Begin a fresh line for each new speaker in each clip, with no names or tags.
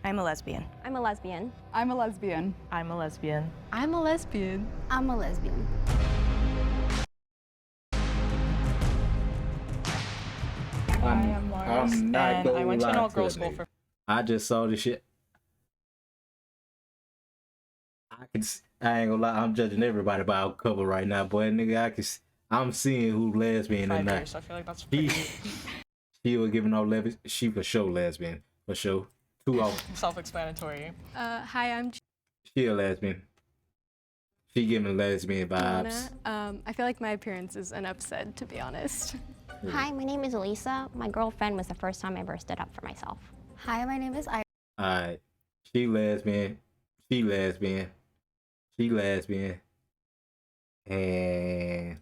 I'm a lesbian.
I'm a lesbian.
I'm a lesbian.
I'm a lesbian.
I'm a lesbian.
I'm a lesbian.
I'm not
and
gonna
I went to an
lie
all-girls
a
school
nigga.
for.
I just saw this shit. I ain't gonna lie. I'm judging everybody by our cover right now, boy. Nigga, I'm seeing who lesbian or
5
not.
years, so I feel like that's pretty
She was giving all lesbian. She for sure lesbian, for sure. 2 off.
self-explanatory.
Hi, I'm
She a lesbian. She giving lesbian vibes.
Gianna. I feel like my appearance is an upset, to be honest.
Hi, my name is Elisa. My girlfriend was the first time I ever stood up for myself.
Hi, my name is Iris.
Alright. She lesbian. She lesbian. She lesbian. And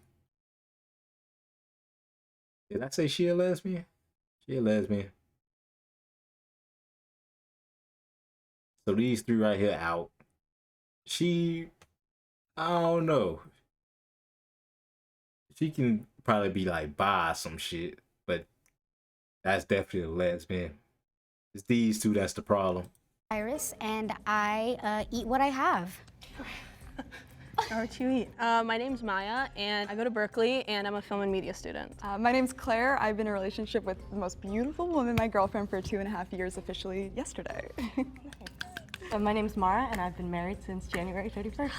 did I say she a lesbian? She a lesbian. So these 3 right here out. I don't know. She can probably be like bi or some shit, but that's definitely a lesbian. It's these 2 that's the problem.
Iris, and I eat what I have.
What you eat?
My name's Maya, and I go to Berkeley, and I'm a film and media student.
My name's Claire. I've been in a relationship with the most beautiful woman, my girlfriend, for 2.5 years, officially yesterday.
My name's Mara, and I've been married since January 31st.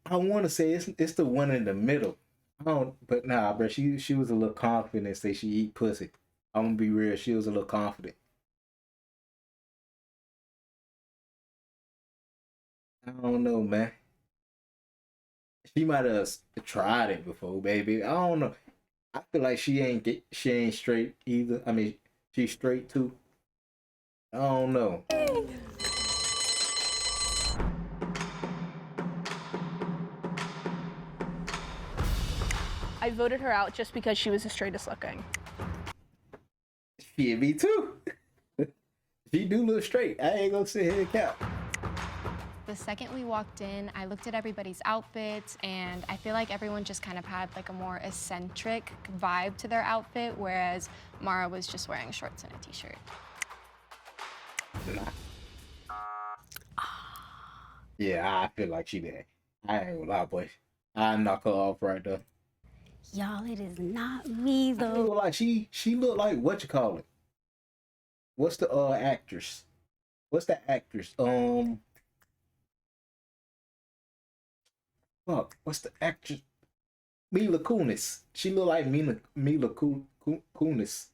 I want to say it's the one in the middle. But nah, bro. She was a little confident and say she eat pussy. I'm gonna be real. She was a little confident. I don't know, man. She might have tried it before, baby. I don't know. I feel like she ain't straight either. I mean, she's straight too. I don't know.
I voted her out just because she was the straightest looking.
Shit, me too. She do look straight. I ain't gonna sit here and count.
The second we walked in, I looked at everybody's outfits, and I feel like everyone just kind of had like a more eccentric vibe to their outfit, whereas Mara was just wearing shorts and a t-shirt.
Yeah, I feel like she did. I ain't gonna lie, boy. I knock her off right there.
Y'all, it is not me
I ain't
though.
gonna lie, she look like what you call it? What's the actress? What's the actress? Fuck. What's the actress? Mila Kunis. She look like Mila Kunis.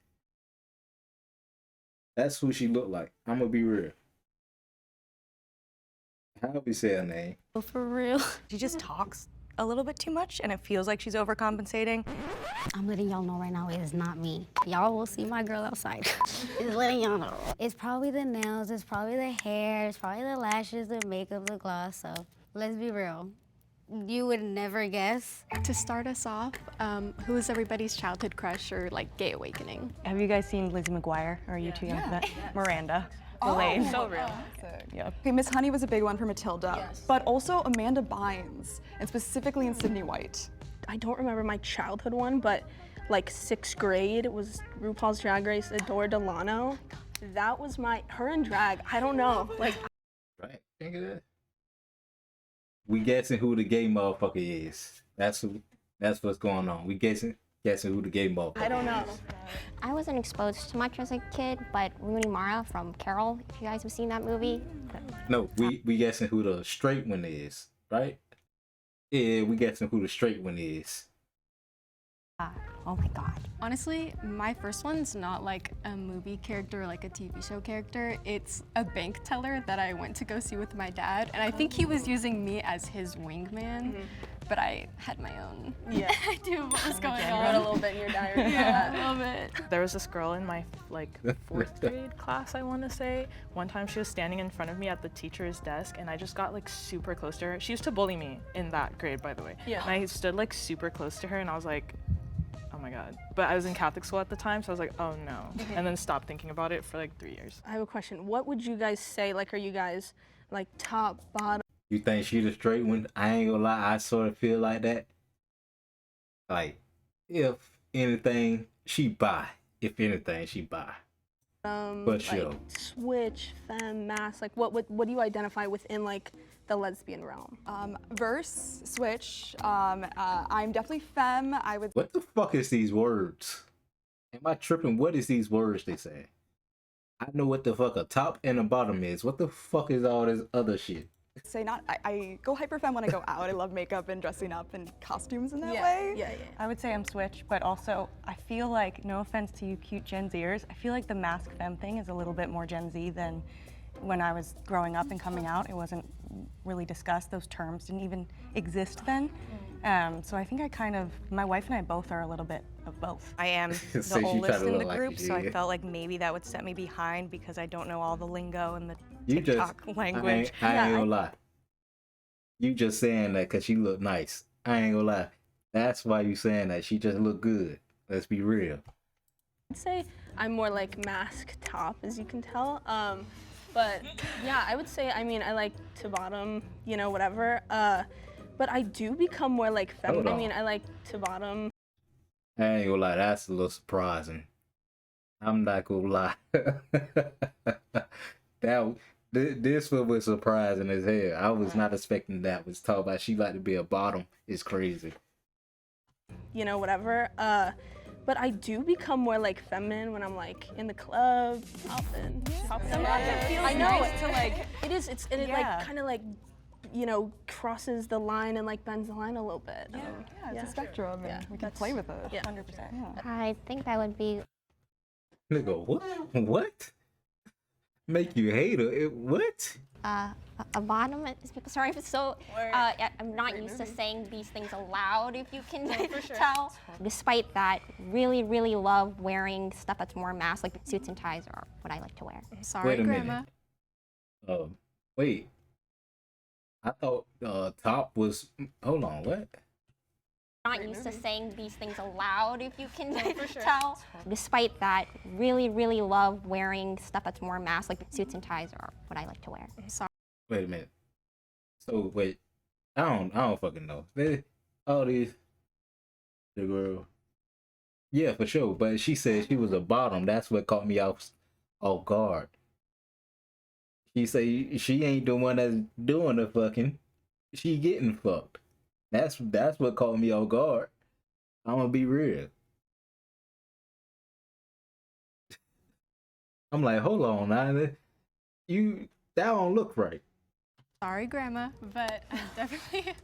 That's who she look like. I'm gonna be real. How we say her name?
For real.
She just talks a little bit too much, and it feels like she's overcompensating.
I'm letting y'all know right now, it is not me. Y'all will see my girl outside. Just letting y'all know. It's probably the nails, it's probably the hair, it's probably the lashes, the makeup, the gloss, so let's be real. You would never guess.
To start us off, who is everybody's childhood crush or like gay awakening?
Have you guys seen Lizzie McGuire? Or are you too young for that? Miranda. Elaine.
So real.
Yeah.
Okay, Miss Honey was a big one for Matilda, but also Amanda Bynes, and specifically in Sydney White.
I don't remember my childhood one, but like 6th grade was RuPaul's Drag Race Adore Delano. That was her in drag. I don't know. Like,
Right? Think of that. We guessing who the gay motherfucker is. That's what's going on. We guessing who the gay motherfucker is.
I don't know.
I wasn't exposed to much as a kid, but Rooney Mara from Carol, if you guys have seen that movie.
No, we guessing who the straight one is, right? Yeah, we guessing who the straight one is.
Oh my God.
Honestly, my first one's not like a movie character or like a TV show character. It's a bank teller that I went to go see with my dad, and I think he was using me as his wingman, but I had my own idea of what was going
I wrote a
on.
little bit in your diary.
Yeah, a little bit.
There was this girl in my like 4th grade class, I want to say. One time she was standing in front of me at the teacher's desk, and I just got like super close to her. She used to bully me in that grade, by the way.
Yeah.
And I stood like super close to her, and I was like, oh my God. But I was in Catholic school at the time, so I was like, oh no. And then stopped thinking about it for like 3 years.
I have a question. What would you guys say? Like, are you guys like top, bottom?
You think she the straight one? I ain't gonna lie, I sort of feel like that. Like, if anything, she bi. if anything, she bi. For
Like
sure.
switch, femme, mass. Like what do you identify within like the lesbian realm?
Verse, switch. I'm definitely femme. I would
What the fuck is these words? Am I tripping? What is these words they say? I know what the fuck a top and a bottom is. What the fuck is all this other shit?
say not. I go hyper femme when I go out. I love makeup and dressing up and costumes in that
Yeah,
way.
yeah.
I would say I'm switch, but also I feel like, no offense to you cute Gen Zers, I feel like the mask femme thing is a little bit more Gen Z than when I was growing up and coming out. It wasn't really discussed. Those terms didn't even exist then. So I think my wife and I both are a little bit of both. I am
Say
the
she
oldest
kinda
in the
look like
group,
you,
so
yeah.
I felt like maybe that would set me behind because I don't know all the lingo and the
You
TikTok
just,
language.
I ain't gonna lie. You just saying that because she look nice. I ain't gonna lie. That's why you saying that. She just look good. Let's be real.
I'd say I'm more like mask top, as you can tell. But yeah, I would say, I mean, I like to bottom, you know, whatever. But I do become more like feminine.
Hold
I
on.
mean, I like to bottom.
I ain't gonna lie. That's a little surprising. I'm not gonna lie. This one was surprising as hell. I was not expecting that. Was talking about she like to be a bottom. It's crazy.
You know, whatever. But I do become more like feminine when I'm like in the club, popping. Sometimes it feels nice to like. It is. It like kind of like, you know, crosses the line and like bends the line a little bit.
Yeah, it's a spectrum, and we can play with it.
Yeah.
100%.
I think that would be
Nigga, what? What? Make you hate her? What?
a bottom. Sorry if it's so. Yeah, I'm not used to saying these things aloud, if you can tell. Despite that, really, really love wearing stuff that's more mask, like suits and ties are what I like to wear.
Sorry,
Wait a
Grandma.
minute. Wait. I thought top was. Hold on. What?
Not used to saying these things aloud, if you can tell. Despite that, really, really love wearing stuff that's more mask, like suits and ties are what I like to wear.
Sorry.
Wait a minute. So wait. I don't fucking know. All these. The girl. Yeah, for sure. But she said she was a bottom. That's what caught me off guard. She say she ain't the one that's doing the fucking. She getting fucked. That's what caught me off guard. I'm gonna be real. I'm like, hold on, now. That don't look right.
Sorry, Grandma, but I'm definitely,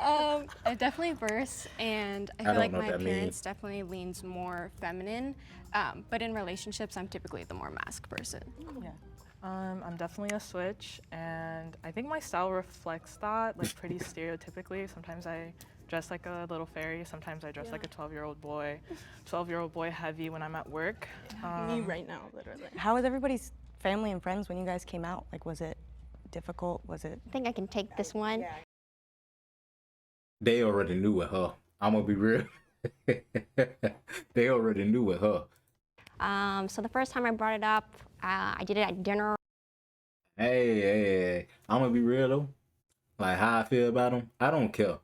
I definitely verse, and I feel
don't
like
know what
my
that
appearance
means.
definitely leans more feminine. But in relationships, I'm typically the more mask person.
I'm definitely a switch, and I think my style reflects that, like pretty stereotypically. Sometimes I dress like a little fairy, sometimes I dress like a 12-year-old boy. 12-year-old boy heavy when I'm at work.
Me right now, literally.
How was everybody's family and friends when you guys came out? Like, was it difficult? Was it?
I think I can take this one.
They already knew with her. I'm gonna be real. They already knew with her.
So the first time I brought it up, I did it at dinner.
Hey, I'm gonna be real though. Like how I feel about them, I don't care.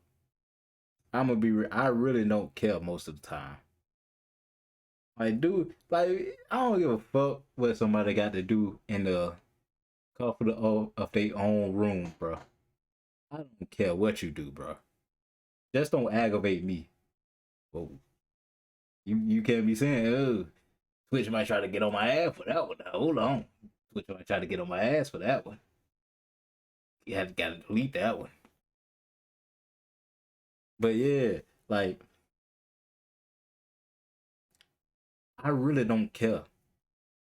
I'm gonna be real. I really don't care most of the time. Like, dude, like I don't give a fuck what somebody got to do in the comfort of their own room, bro. I don't care what you do, bro. Just don't aggravate me. Whoa. You can't be saying, oh, Twitch might try to get on my ass for that one. Now, hold on. Twitch might try to get on my ass for that one. You have got to delete that one. But yeah, like, I really don't care.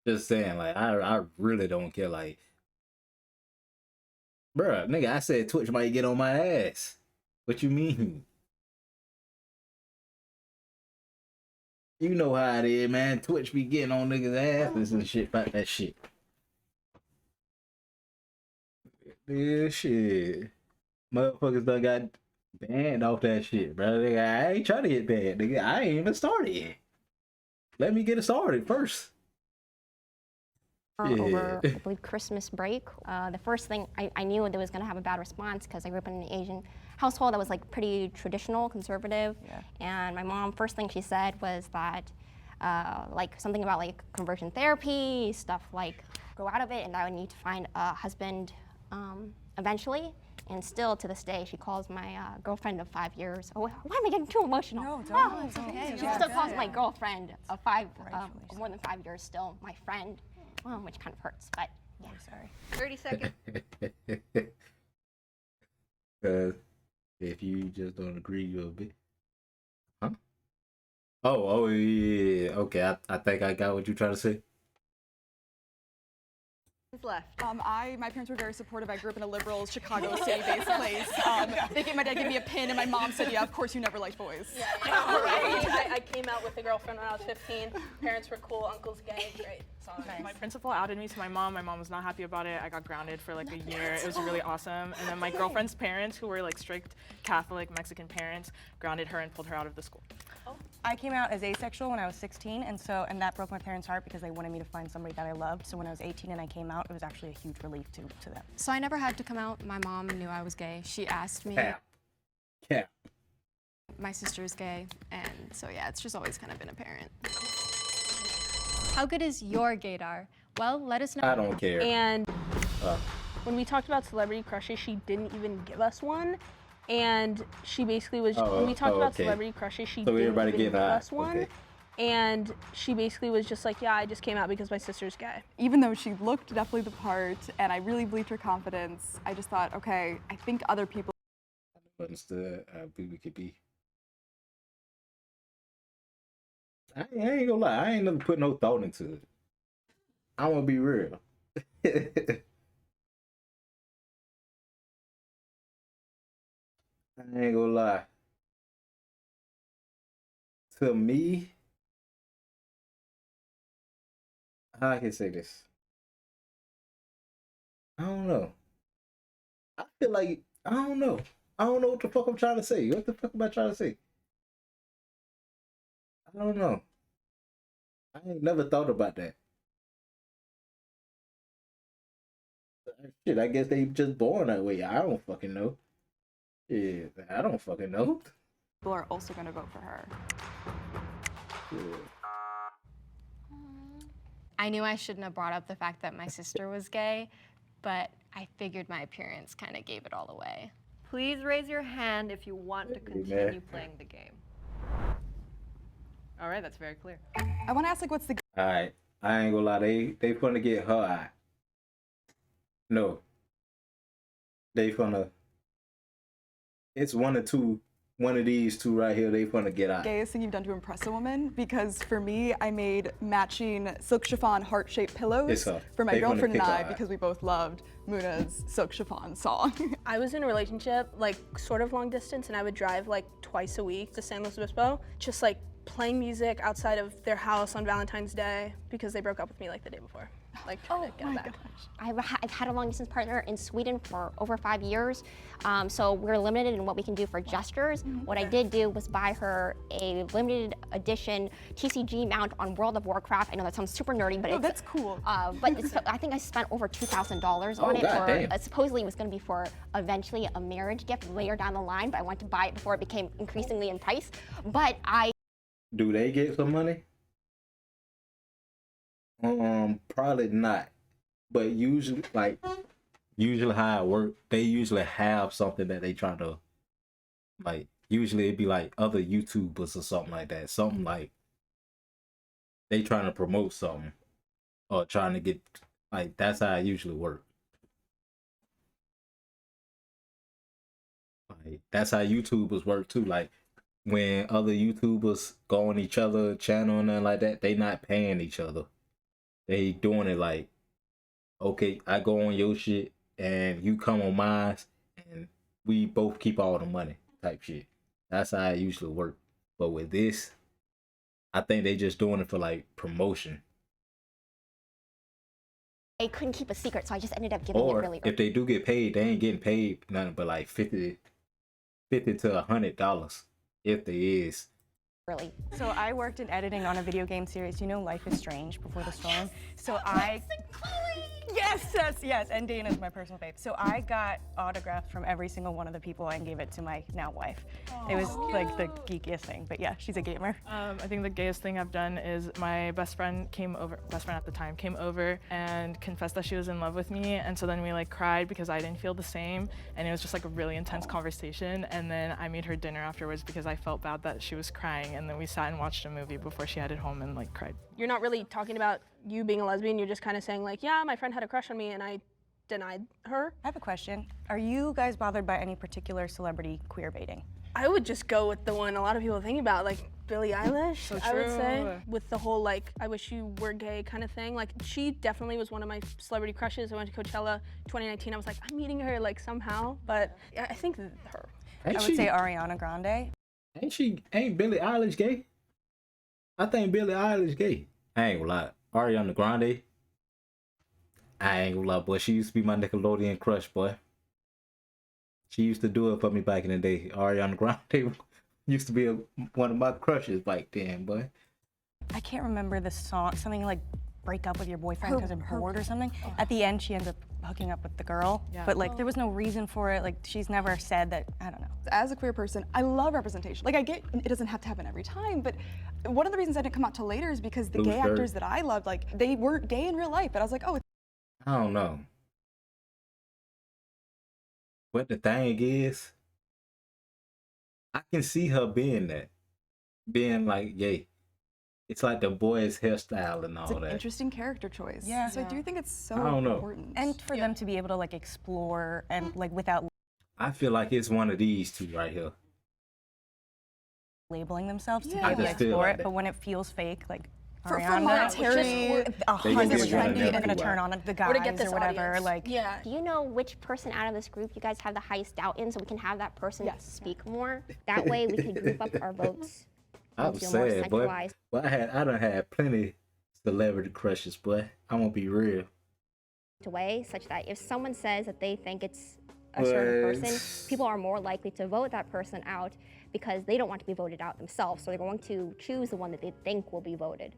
Just saying, like, I really don't care. Like, bruh, nigga, I said Twitch might get on my ass. What you mean? You know how it is, man. Twitch be getting on niggas' asses and shit about that shit. Yeah, shit. Motherfuckers done got banned off that shit, bro. Nigga, I ain't trying to get banned. Nigga, I ain't even started yet. Let me get it started first.
Over, I believe, Christmas break. The first thing I knew that was going to have a bad response because I grew up in an Asian household that was like pretty traditional, conservative. And my mom, first thing she said was that like something about like conversion therapy, stuff like grow out of it, and I would need to find a husband eventually. And still to this day, she calls my girlfriend of 5 years. Oh, why am I getting too emotional?
No, don't.
Oh,
It's okay.
She
Yeah,
still
good.
calls my girlfriend of more than 5 years still my friend, which kind of hurts, but yeah.
Sorry.
30 seconds.
If you just don't agree, you'll be. Huh? Oh, yeah. Okay, I think I got what you're trying to say.
Who's left?
My parents were very supportive. I grew up in a liberal Chicago city-based place. My dad gave me a pin, and my mom said, "Yeah, of course you never liked boys."
Yeah, I came out with a girlfriend when I was 15. Parents were cool. Uncle's gay. Great.
My principal outed me to my mom. My mom was not happy about it. I got grounded for like a year. It was really awesome. And then my girlfriend's parents, who were like strict Catholic Mexican parents, grounded her and pulled her out of the school.
I came out as asexual when I was 16, and that broke my parents' heart because they wanted me to find somebody that I loved. So when I was 18 and I came out, it was actually a huge relief to them.
So I never had to come out. My mom knew I was gay. She asked me.
Cap.
My sister's gay, and so yeah, it's just always kind of been apparent. How good is your gaydar? Well, let us know.
I don't care.
And when we talked about celebrity crushes, she didn't even give us one. And she basically was, when we talked about
okay.
celebrity crushes, she
So
didn't
everybody
even give
getting
us one.
okay.
And she basically was just like, yeah, I just came out because my sister's gay.
Even though she looked definitely the part, and I really believed her confidence, I just thought, okay, I think other people.
Understood. We could be. I ain't gonna lie. I ain't never put no thought into it. I'm gonna be real. I ain't gonna lie. To me, how I can say this? I don't know. I feel like I don't know. I don't know what the fuck I'm trying to say. What the fuck am I trying to say? I don't know. I ain't never thought about that. Shit, I guess they just born that way. I don't fucking know. Yeah, I don't fucking know.
People are also going to vote for her.
Yeah.
I knew I shouldn't have brought up the fact that my sister was gay, but I figured my appearance kind of gave it all away.
Please raise your hand if you want to continue playing the game. All right, that's very clear.
I want to ask, like, what's the
Alright, I ain't gonna lie, they finna get her eye. No. They finna. It's one of these two right here, they finna get out.
gayest thing you've done to impress a woman? Because for me, I made matching silk chiffon heart-shaped pillows
It's her.
for my
They gonna
girlfriend and
pick her
I
eye.
because we both loved Muna's silk chiffon song.
I was in a relationship, like sort of long distance, and I would drive like twice a week to San Luis Obispo, just like playing music outside of their house on Valentine's Day because they broke up with me like the day before. Like, trying to get back.
I've had a long distance partner in Sweden for over 5 years, so we're limited in what we can do for gestures. What I did do was buy her a limited edition TCG mount on World of Warcraft. I know that sounds super nerdy, but
Oh, that's cool.
But I think I spent over $2,000 on it.
goddamn.
Supposedly it was going to be for eventually a marriage gift later down the line, but I wanted to buy it before it became increasingly in price. But I
Do they get some money? Probably not. But usually how it work, they usually have something that they try to, like, usually it'd be like other YouTubers or something like that. Something like they trying to promote something or trying to get, like, that's how it usually work. Like, that's how YouTubers work too. Like, when other YouTubers go on each other channel and nothing like that, they not paying each other. They doing it like, okay, I go on your shit and you come on mine and we both keep all the money type shit. That's how it usually work. But with this, I think they just doing it for like promotion.
couldn't keep a secret, so I just ended up giving it
Or
really
if they do get paid, they ain't getting paid nothing but like $50 to $100 if they is.
early.
So I worked in editing on a video game series. You know Life is Strange before the storm? So I Yes, and Dana's my personal fave. So I got autographs from every single one of the people and gave it to my now wife. It was like the geekiest thing, but yeah, she's a gamer.
I think the gayest thing I've done is my best friend at the time, came over and confessed that she was in love with me. And so then we like cried because I didn't feel the same. And it was just like a really intense conversation. And then I made her dinner afterwards because I felt bad that she was crying. And then we sat and watched a movie before she headed home and like cried.
You're not really talking about you being a lesbian. You're just kind of saying like, yeah, my friend had a crush on me and I denied her.
I have a question. Are you guys bothered by any particular celebrity queer baiting?
I would just go with the one a lot of people think about, like Billie Eilish,
So
I would say.
true.
With the whole like, I wish you were gay kind of thing. Like she definitely was one of my celebrity crushes. I went to Coachella 2019. I was like, I'm meeting her like somehow, but I think her.
I would say Ariana Grande.
Ain't Billie Eilish gay? I think Billie Eilish gay. I ain't gonna lie. Ariana Grande. I ain't gonna lie, boy. She used to be my Nickelodeon crush, boy. She used to do it for me back in the day. Ariana Grande used to be one of my crushes back then, boy.
I can't remember the song, something like break up with your boyfriend because you're bored or something. At the end, she ends up hooking up with the girl, but like there was no reason for it. Like she's never said that, I don't know.
As a queer person, I love representation. Like I get it doesn't have to happen every time, but one of the reasons I didn't come out till later is because the gay actors that I loved, like they weren't gay in real life, but I was like, oh.
I don't know. But the thing is, I can see her being that. Being like gay. It's like the boy's hairstyle and all
It's an
that.
interesting character choice.
Yeah.
So I do think it's so
I don't know.
important.
And for them to be able to like explore and like without
I feel like it's one of these two right here.
labeling themselves to be
Yeah.
able to
I just feel
explore
like
it,
that.
but when it feels fake, like
For
Ariana,
monetary,
They can
100%
get one of
they're
them
gonna
too,
turn on the guys
Or to get this
or whatever.
audience.
Like
Yeah.
Do you know which person out of this group you guys have the highest doubt in so we can have that person speak more? That way we can group up our votes.
I'm
feel more
sad, boy.
centralized.
But I done had plenty celebrity crushes, boy. I'm gonna be real.
Way such that if someone says that they think it's a certain
Well,
person, people are more likely to vote that person out because they don't want to be voted out themselves. So they're going to choose the one that they think will be voted.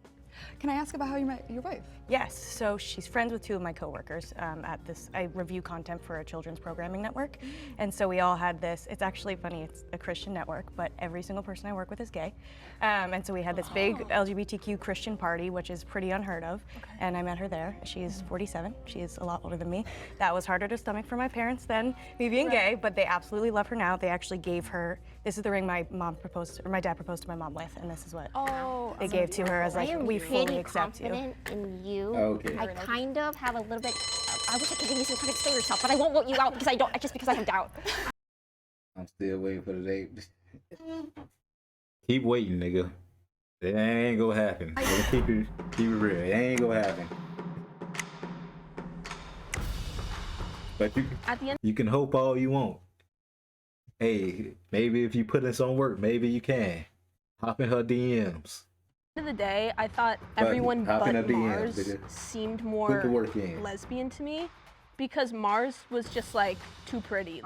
Can I ask about how you met your wife?
yes, so she's friends with two of my coworkers at this. I review content for a children's programming network, and so we all had this. It's actually funny. It's a Christian network, but every single person I work with is gay, and so we had this big LGBTQ Christian party, which is pretty unheard of. And I met her there. She's 47. She is a lot older than me. That was harder to stomach for my parents than me being gay, but they absolutely love her now. They actually gave her. This is the ring my mom proposed, or my dad proposed to my mom with, and this is what they gave to her as
I
like
am
we fully
pretty
accept you.
confident in you.
Okay.
I kind of have a little bit. I wish I could give you some time to explain yourself, but I won't vote you out because I don't. Just because I have doubt.
I'm still waiting for the date. Keep waiting, nigga. It ain't gonna happen. Keep it real. It ain't gonna happen. But
At the end
you can hope all you want. Hey, maybe if you put in some work, maybe you can. Hop in her DMs.
of the day, I thought
But
everyone
hop in
but
a DM,
Mars
nigga.
seemed
Put
more
the work in.
lesbian to me because Mars was just like too pretty.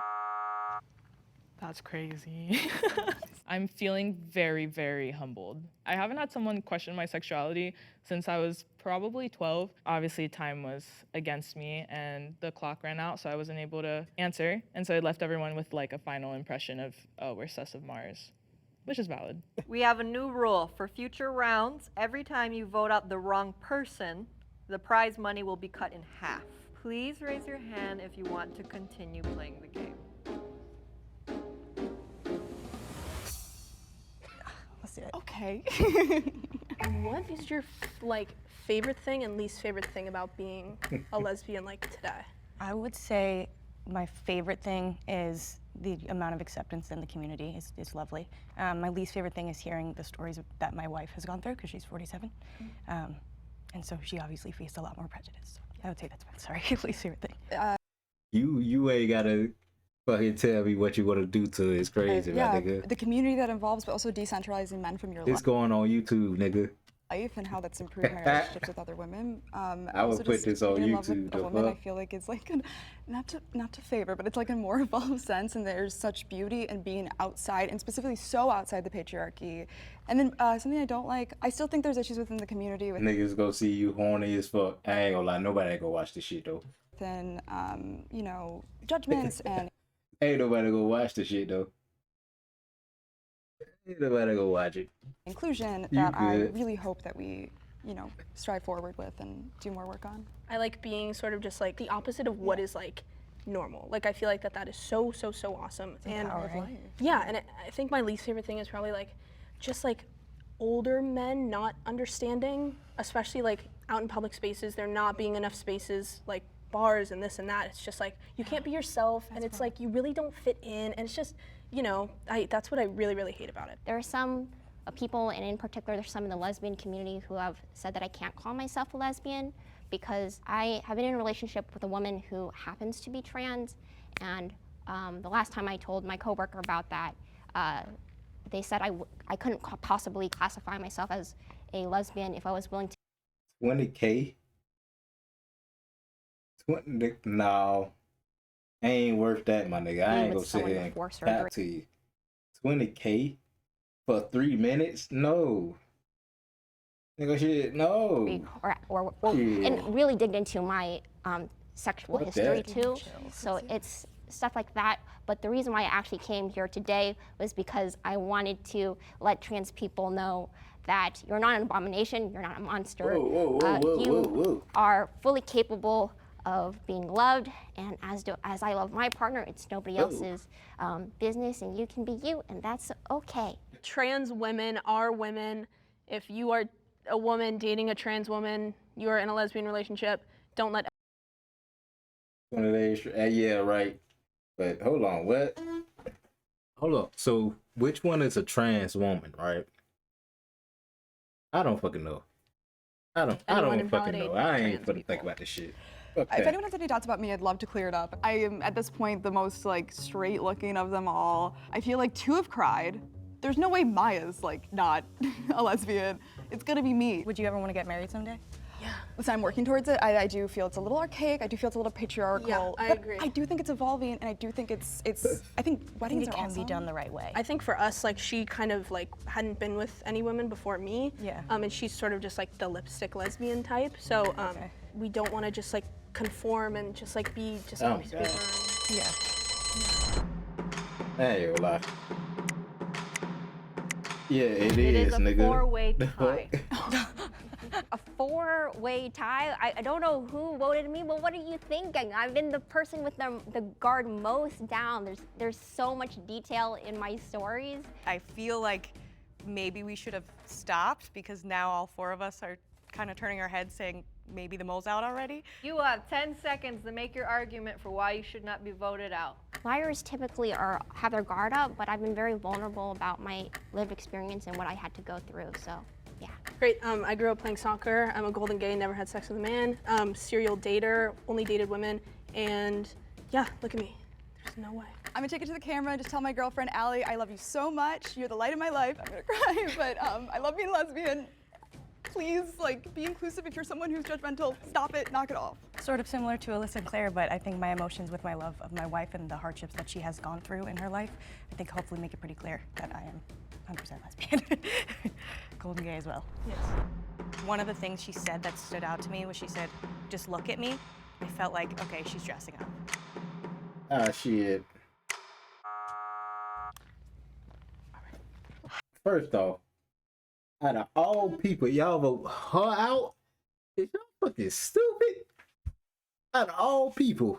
That's crazy. I'm feeling very, very humbled. I haven't had someone question my sexuality since I was probably 12. Obviously, time was against me and the clock ran out, so I wasn't able to answer. And so it left everyone with like a final impression of, oh, we're sus of Mars, which is valid.
We have a new rule. For future rounds, every time you vote out the wrong person, the prize money will be cut in half. Please raise your hand if you want to continue playing the game.
Let's do it.
Okay.
What is your favorite thing and least favorite thing about being a lesbian like today?
I would say my favorite thing is the amount of acceptance in the community is lovely. My least favorite thing is hearing the stories that my wife has gone through because she's 47. And so she obviously faced a lot more prejudice. So I would say that's my least favorite thing.
You ain't gotta fucking tell me what you want to do to it. It's crazy,
yeah,
my nigga.
the community that involves, but also decentralizing men from your life.
It's going on YouTube, nigga.
life and how that's improved my relationships with other women.
I would
also
put
just
this on
being in love with
YouTube,
a
the
woman, I
fuck?
feel like is like not to favor, but it's like a more evolved sense, and there's such beauty in being outside, and specifically so outside the patriarchy. And then something I don't like, I still think there's issues within the community
Niggas go see you horny as fuck. I ain't gonna lie, nobody ain't gonna watch this shit though.
within you know, judgments and
Ain't nobody gonna watch this shit though. Ain't nobody gonna watch it.
inclusion
You
that I
good.
really hope that we, you know, strive forward with and do more work on.
I like being sort of just like the opposite of what is like normal. Like I feel like that is so awesome. And yeah, and I think my least favorite thing is probably like just like older men not understanding, especially like out in public spaces, there not being enough spaces like bars and this and that. It's just like you can't be yourself, and it's like you really don't fit in, and it's just, you know, that's what I really hate about it.
There are some people, and in particular, there's some in the lesbian community who have said that I can't call myself a lesbian because I have been in a relationship with a woman who happens to be trans, and the last time I told my coworker about that, they said I couldn't possibly classify myself as a lesbian if I was willing to.
20K? 20, no. Ain't worth that, my nigga. I ain't gonna
with
sit
someone
here and
before
cap
surgery.
to you. 20K for 3 minutes? No. Nigga, shit, no.
Or
Yeah.
and really digged into my sexual
Fuck
history
that.
too. So it's stuff like that. But the reason why I actually came here today was because I wanted to let trans people know that you're not an abomination, you're not a monster.
Whoa,
You are fully capable of being loved, and as I love my partner, it's nobody else's business, and you can be you, and that's okay.
Trans women are women. If you are a woman dating a trans woman, you are in a lesbian relationship, don't let
One of those, yeah, right. But hold on, what? Hold up. So, which one is a trans woman, right? I don't fucking know. I don't fucking
invalidate
know. I ain't
trans
fucking think
people.
about this shit. Fuck
If
that.
anyone has any doubts about me, I'd love to clear it up. I am at this point the most like straight looking of them all. I feel like 2 have cried. There's no way Maya's like not a lesbian. It's gonna be me.
Would you ever want to get married someday?
Listen, I'm working towards it. I do feel it's a little archaic. I do feel it's a little patriarchal.
Yeah, I
but
agree.
I do think it's evolving, and I do think it's. I think
I
weddings
think it
are
can be
awesome.
done the right way.
I think for us, like she kind of like hadn't been with any women before me.
Yeah.
And she's sort of just like the lipstick lesbian type. So we don't want to just like conform and just like be just
Oh,
always be
God.
around.
Yeah.
I ain't gonna lie. Yeah,
It
is,
is a
nigga.
four-way
The
tie.
fuck?
A 4-way tie? I don't know who voted me, but what are you thinking? I've been the person with the guard most down. There's so much detail in my stories.
I feel like maybe we should have stopped because now all 4 of us are kind of turning our heads saying maybe the mole's out already.
You have 10 seconds to make your argument for why you should not be voted out.
Liars typically have their guard up, but I've been very vulnerable about my lived experience and what I had to go through, so yeah.
Great. I grew up playing soccer. I'm a golden gay, never had sex with a man. Serial dater, only dated women, and yeah, look at me. There's no way.
I'm gonna take it to the camera and just tell my girlfriend Allie, I love you so much. You're the light of my life. I'm gonna cry, but I love being lesbian. Please, like, be inclusive. If you're someone who's judgmental, stop it, knock it off.
Sort of similar to Alyssa and Claire, but I think my emotions with my love of my wife and the hardships that she has gone through in her life, I think hopefully make it pretty clear that I am 100% lesbian. Golden gay as well.
Yes.
One of the things she said that stood out to me was she said, just look at me. I felt like, okay, she's dressing up.
Ah, shit. First off, out of all people, y'all vote her out? Is y'all fucking stupid? Out of all people.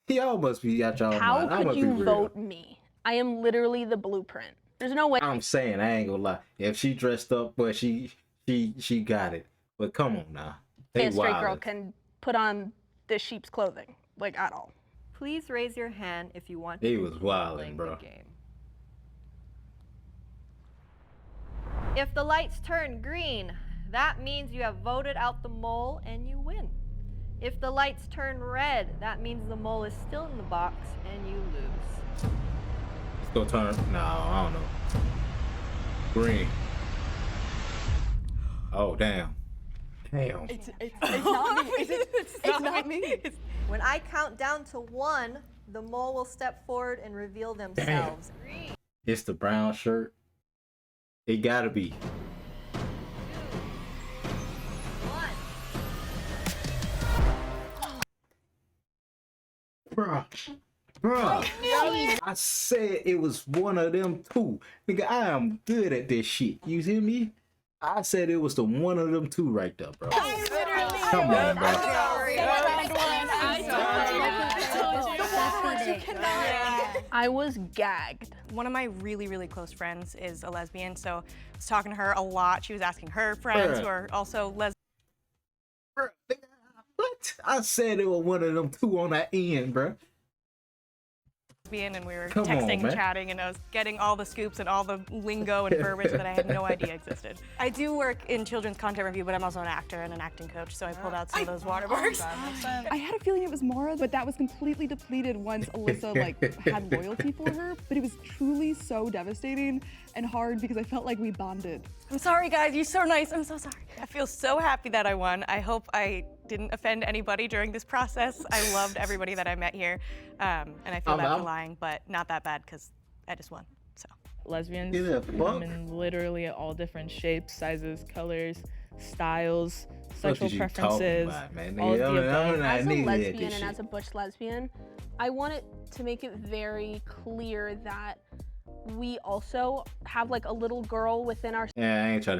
Y'all must be out y'all
How
mind. I'ma
could
be
you
real.
vote me? I am literally the blueprint. There's no way.
I'm saying, I ain't gonna lie. If she dressed up, but she got it. But come on now. They
a straight girl
wildin'.
can put on this sheep's clothing, like at all.
Please raise your hand if you want
They
to
was
continue
wildin',
playing
bro.
the game. If the lights turn green, that means you have voted out the mole and you win. If the lights turn red, that means the mole is still in the box and you lose.
Let's go turn. No, I don't know. Green. Oh damn. Damn.
It's not me. It's not me.
When I count down to 1, the mole will step forward and reveal themselves.
It's the brown shirt. It gotta be.
1.
Bruh. I said it was one of them two. Nigga, I am good at this shit. You hear me? I said it was the one of them two right there, bro. Come on, bro.
I was gagged.
One of my really, really close friends is a lesbian, so I was talking to her a lot. She was asking her friends who are also lesbian.
Bruh, nigga, what? I said it was one of them two on that end, bro.
And we were
Come on,
texting
man.
and chatting, and I was getting all the scoops and all the lingo and verbiage that I had no idea existed. I do work in children's content review, but I'm also an actor and an acting coach, so I pulled out some of those watermarks.
I had a feeling it was Mara, but that was completely depleted once Alyssa had loyalty for her. But it was truly so devastating and hard because I felt like we bonded.
I'm sorry, guys. You're so nice. I'm so sorry. I feel so happy that I won. I hope I didn't offend anybody during this process. I loved everybody that I met here, and I feel bad for lying, but not that bad because I just won. So
Lesbians
Give it a
come
fuck.
in literally all different shapes, sizes, colors, styles, sexual
What you
preferences,
talking about, man?
all of the
Nigga,
above.
I'm not
As a
nigga at
lesbian
this
and
shit.
as a butch lesbian, I wanted to make it very clear that we also have like a little girl within our
Yeah, I ain't trying to